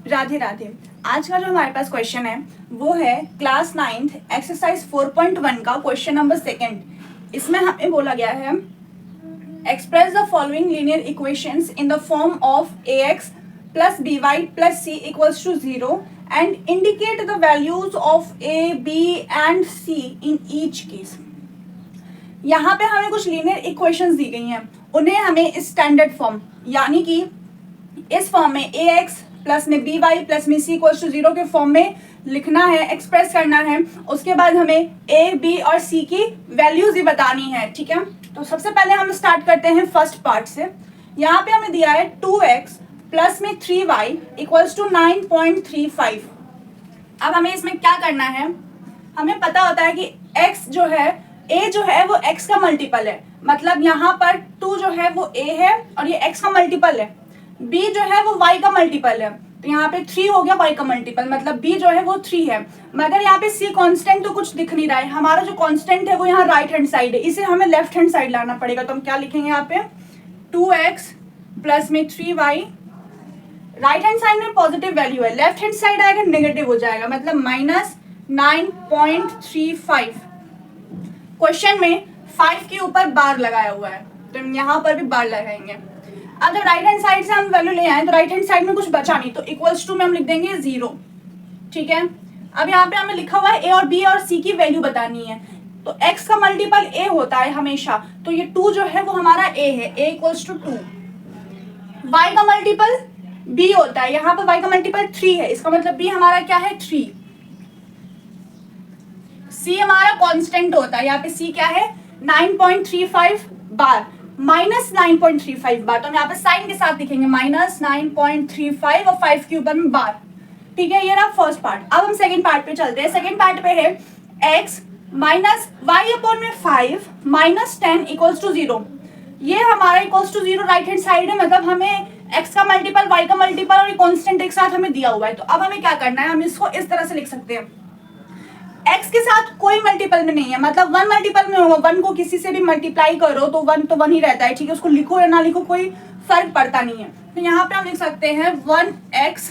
राधे राधे। आज का जो हमारे पास क्वेश्चन है वो है क्लास 9th एक्सरसाइज 4.1 का क्वेश्चन नंबर 2। इसमें हमें बोला गया है express the following linear equations in the form of ax plus by plus c equals to 0 and indicate the values of a, b and c in each case. यहाँ पे हमें कुछ लीनियर इक्वेशंस दी गई हैं, उन्हें हमें स्टैंडर्ड फॉर्म यानी कि इस फॉर्म में ax प्लस में by प्लस में c इक्वल्स टू 0 के फॉर्म में लिखना है, एक्सप्रेस करना है। उसके बाद हमें a, b और c की वैल्यूज ही बतानी है, ठीक है। तो सबसे पहले हम स्टार्ट करते हैं फर्स्ट पार्ट से। यहाँ पे हमें दिया है 2x प्लस में 3y इक्वल्स टू 9.35। अब हमें इसमें क्या करना है, हमें पता होता है कि x जो है a जो है वो x का मल्टीपल है, मतलब यहाँ पर 2 जो है वो a है और ये x का मल्टीपल है। b जो है वो y का मल्टीपल है, तो यहाँ पे 3 हो गया y का मल्टीपल, मतलब b जो है वो 3 है। मगर यहाँ पे c कांस्टेंट तो कुछ दिख नहीं रहा है, हमारा जो कांस्टेंट है वो यहाँ राइट हैंड साइड है, इसे हमें लेफ्ट हैंड साइड लाना पड़ेगा। तो हम क्या लिखेंगे यहाँ पे 2x प्लस में 3y, राइट हैंड साइड में पॉजिटिव वैल्यू है, लेफ्ट हैंड साइड आएगा नेगेटिव हो जाएगा, मतलब माइनस 9.35। क्वेश्चन में 5 के ऊपर बार लगाया हुआ है, तो हम यहाँ पर भी बार लगाएंगे। अब जब राइट हैंड साइड से हम वैल्यू ले आए तो राइट हैंड साइड में कुछ बचा नहीं, तो इक्वल्स टू में हम लिख देंगे 0, ठीक है। अब यहाँ पे हमें लिखा हुआ है a और b और c की वैल्यू बतानी है, तो x का मल्टीपल a होता है हमेशा, तो ये 2 जो है वो हमारा a है, a इक्वल्स टू 2। y का मल्टीपल b होता है, यहाँ पर y का मल्टीपल 3 है, इसका मतलब b हमारा क्या है 3। c हमारा कांस्टेंट होता है, यहाँ पे c क्या है 9.35 बार, माइनस 9.35 बार, तो हम यहाँ पे साइन के साथ लिखेंगे माइनस 9.35 और 5 के ऊपर में बार, ठीक है। ये रहा फर्स्ट पार्ट। अब हम सेकंड पार्ट पे चलते हैं। सेकंड पार्ट पे है x माइनस वाई अपॉन में 5 माइनस 10 इक्वल्स टू 0। ये हमारा equals to 0 right hand side है, मतलब हमें x का मल्टीपल y का मल्टीपल और कांस्टेंट एक साथ हमें दिया हुआ है। तो अब हमें क्या करना है, हम इसको इस तरह से लिख सकते हैं, x के साथ कोई मल्टीपल में नहीं है, मतलब 1 मल्टीपल में होगा, 1 को किसी से भी मल्टीप्लाई करो तो 1 ही रहता है, ठीक है। उसको लिखो या ना लिखो कोई फर्क पड़ता नहीं है। तो यहाँ पे हम लिख सकते हैं 1x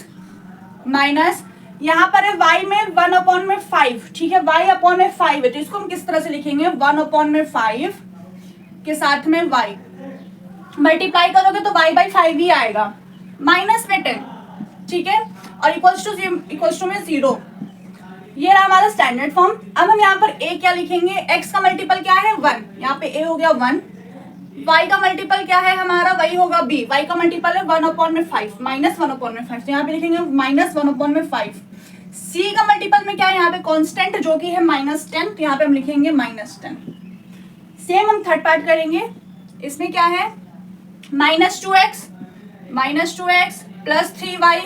माइनस, यहाँ पर है y में 1 अपॉन में 5, ठीक है, y अपॉन में 5 है, तो इसको हम किस तरह से लिखेंगे 1 अपॉन में 5 के साथ में y, मल्टीप्लाई करोगे तो y बाई 5 ही आएगा, माइनस में 10, ठीक है, और इक्वल्स टू में 0। ये रहा हमारा स्टैंडर्ड फॉर्म। अब हम यहाँ पर a क्या लिखेंगे, x का मल्टीपल क्या है 1, यहाँ पे a हो गया 1, y का मल्टीपल क्या है हमारा, वही होगा b, y का मल्टीपल है 1 अपॉन में 5 माइनस 1 अपॉन में 5, तो यहाँ पे लिखेंगे माइनस 1 अपॉन में 5। c का मल्टीपल में क्या है यहाँ पे कांस्टेंट जो कि है माइनस 10, तो यहाँ पे हम लिखेंगे माइनस 10। सेम हम थर्ड पार्ट करेंगे, इसमें क्या है minus 2x plus 3y,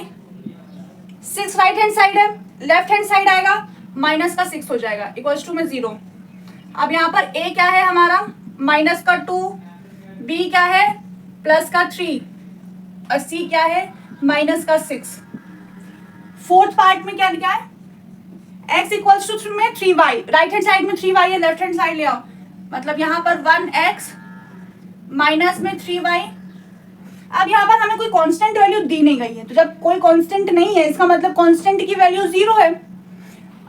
6 right hand side है, लेफ्ट हैंड साइड आएगा माइनस का 6 हो जाएगा, इक्वल्स टू में 0। अब यहाँ पर a क्या है हमारा माइनस का 2, b क्या है प्लस का 3 और c क्या है माइनस का 6। फोर्थ पार्ट में क्या लिखा है, x इक्वल्स टू में 3y, राइट हैंड साइड में 3y है, लेफ्ट हैंड साइड ले आओ, मतलब यहाँ पर 1x माइनस में 3y। अब यहाँ पर हमें कोई कांस्टेंट वैल्यू दी नहीं गई है, तो जब कोई कांस्टेंट नहीं है इसका मतलब कांस्टेंट की वैल्यू 0 है।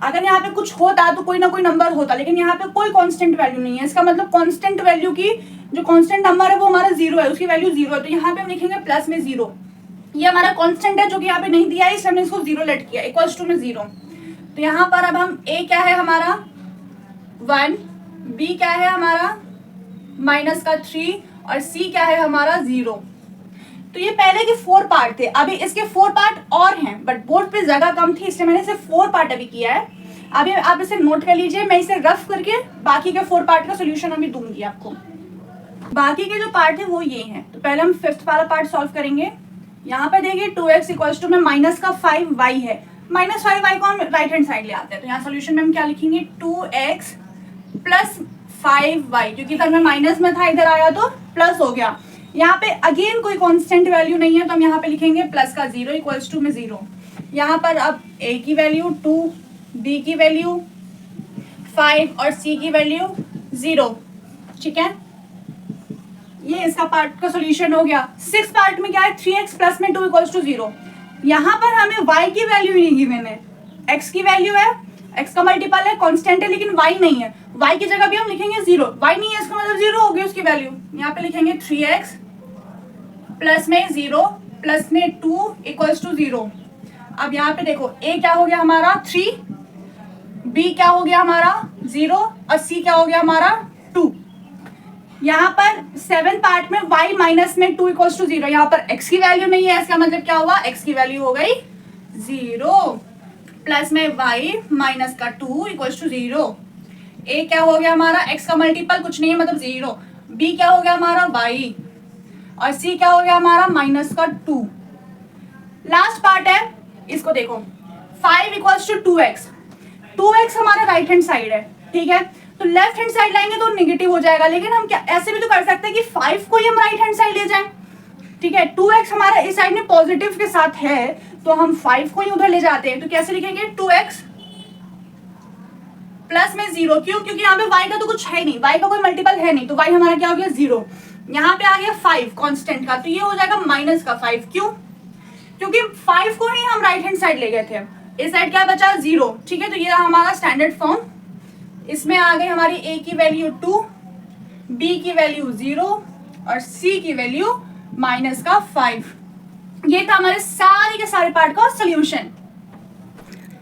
अगर यहाँ पे कुछ होता तो कोई ना कोई नंबर होता, लेकिन यहाँ पे कोई कांस्टेंट वैल्यू नहीं है, इसका मतलब कांस्टेंट वैल्यू की जो कांस्टेंट नंबर है वो हमारा 0 है, उसकी वैल्यू 0 है, तो यहाँ पे हम लिखेंगे प्लस में 0। ये हमारा कांस्टेंट है जो कि यहाँ पे नहीं दिया है, इसलिए हमने इसको 0 लेट किया, इक्वल्स टू में 0। तो यहाँ पर अब हम a क्या है हमारा 1, b क्या है हमारा माइनस का 3 और c क्या है हमारा 0। तो ये पहले के 4 पार्ट थे, अभी इसके 4 पार्ट और हैं, बट बोर्ड पे जगह कम थी इसलिए मैंने सिर्फ 4 पार्ट अभी किया है। अभी आप इसे नोट कर लीजिए, मैं इसे रफ करके बाकी के 4 पार्ट का सोल्यूशन अभी दूंगी आपको। बाकी के जो पार्ट है वो ये हैं, तो पहले हम 5th वाला पार्ट सॉल्व करेंगे। यहाँ पे देखिए 2x इक्वल्स टू में माइनस का 5y है, माइनस 5y को हम राइट हैंड साइड ले आते हैं, तो यहाँ सोल्यूशन में हम क्या लिखेंगे 2x प्लस 5y, क्योंकि इधर में माइनस में था, इधर आया तो प्लस हो गया। यहाँ पे अगेन कोई कांस्टेंट वैल्यू नहीं है, तो हम यहाँ पे लिखेंगे प्लस का 0 इक्वल्स टू में 0। यहाँ पर अब a की वैल्यू 2, b की वैल्यू 5 और c की वैल्यू 0, ठीक है। ये इसका पार्ट का सॉल्यूशन हो गया। 6 पार्ट में क्या है 3x प्लस में 2 इक्वल्स टू 0। यहाँ पर हमें y की वैल्यू नहीं गिवन है, x की वैल्यू है, x का मल्टीपल है, कांस्टेंट है, लेकिन y नहीं है। y की जगह भी हम लिखेंगे 0, y नहीं है इसका मतलब 0 होगी उसकी वैल्यू। यहाँ पे लिखेंगे 3x प्लस में 0 प्लस में 2 इक्वल्स टू 0। अब यहाँ पे देखो a क्या हो गया हमारा 3, b क्या हो गया हमारा 0 और c क्या हो गया हमारा 2। यहाँ पर 7 पार्ट में y माइनस में 2 इक्वल्स टू 0, यहाँ पर x की वैल्यू नहीं है, इसका मतलब क्या हुआ, x की वैल्यू हो गई 0 प्लस में y माइनस का 2 इक्वल्स टू 0। a क्या हो गया हमारा, x का मल्टीपल कुछ नहीं है मतलब 0, b क्या हो गया हमारा y और c क्या हो गया हमारा माइनस का 2। लास्ट पार्ट है, इसको देखो 5 इक्वल्स टू 2x, 2x हमारा राइट हैंड साइड है, ठीक है, तो लेफ्ट हैंड साइड लाएंगे तो नेगेटिव हो जाएगा, लेकिन हम क्या ऐसे भी तो कर सकते हैं कि 5 को ही हम राइट हैंड साइड ले जाएं, ठीक है। 2x हमारा इस साइड में पॉजिटिव के साथ है तो हम 5 को ही उधर ले जाते हैं, तो कैसे लिखेंगे 2x प्लस में 0, क्यों, क्योंकि यहाँ पे y का तो कुछ है नहीं, y का कोई मल्टीपल है नहीं, तो y हमारा क्या हो गया 0। यहाँ पे आ गया 5 कांस्टेंट का, तो ये हो जाएगा माइनस का 5, क्यों, क्योंकि 5 को ही हम राइट हैंड साइड ले गए थे, इस साइड क्या बचा 0, ठीक है। तो ये हमारा स्टैंडर्ड फॉर्म, इसमें आ गई हमारी a की वैल्यू 2, b की वैल्यू 0 और c की वैल्यू माइनस का 5। ये था हमारे सारे के सारे पार्ट का सोल्यूशन।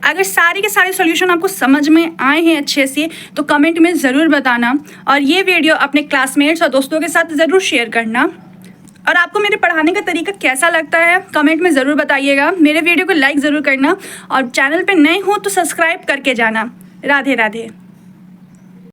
अगर सारे के सारे सॉल्यूशन आपको समझ में आए हैं अच्छे से तो कमेंट में ज़रूर बताना, और ये वीडियो अपने क्लासमेट्स और दोस्तों के साथ ज़रूर शेयर करना। और आपको मेरे पढ़ाने का तरीका कैसा लगता है कमेंट में ज़रूर बताइएगा। मेरे वीडियो को लाइक ज़रूर करना और चैनल पे नए हो तो सब्सक्राइब करके जाना। राधे राधे।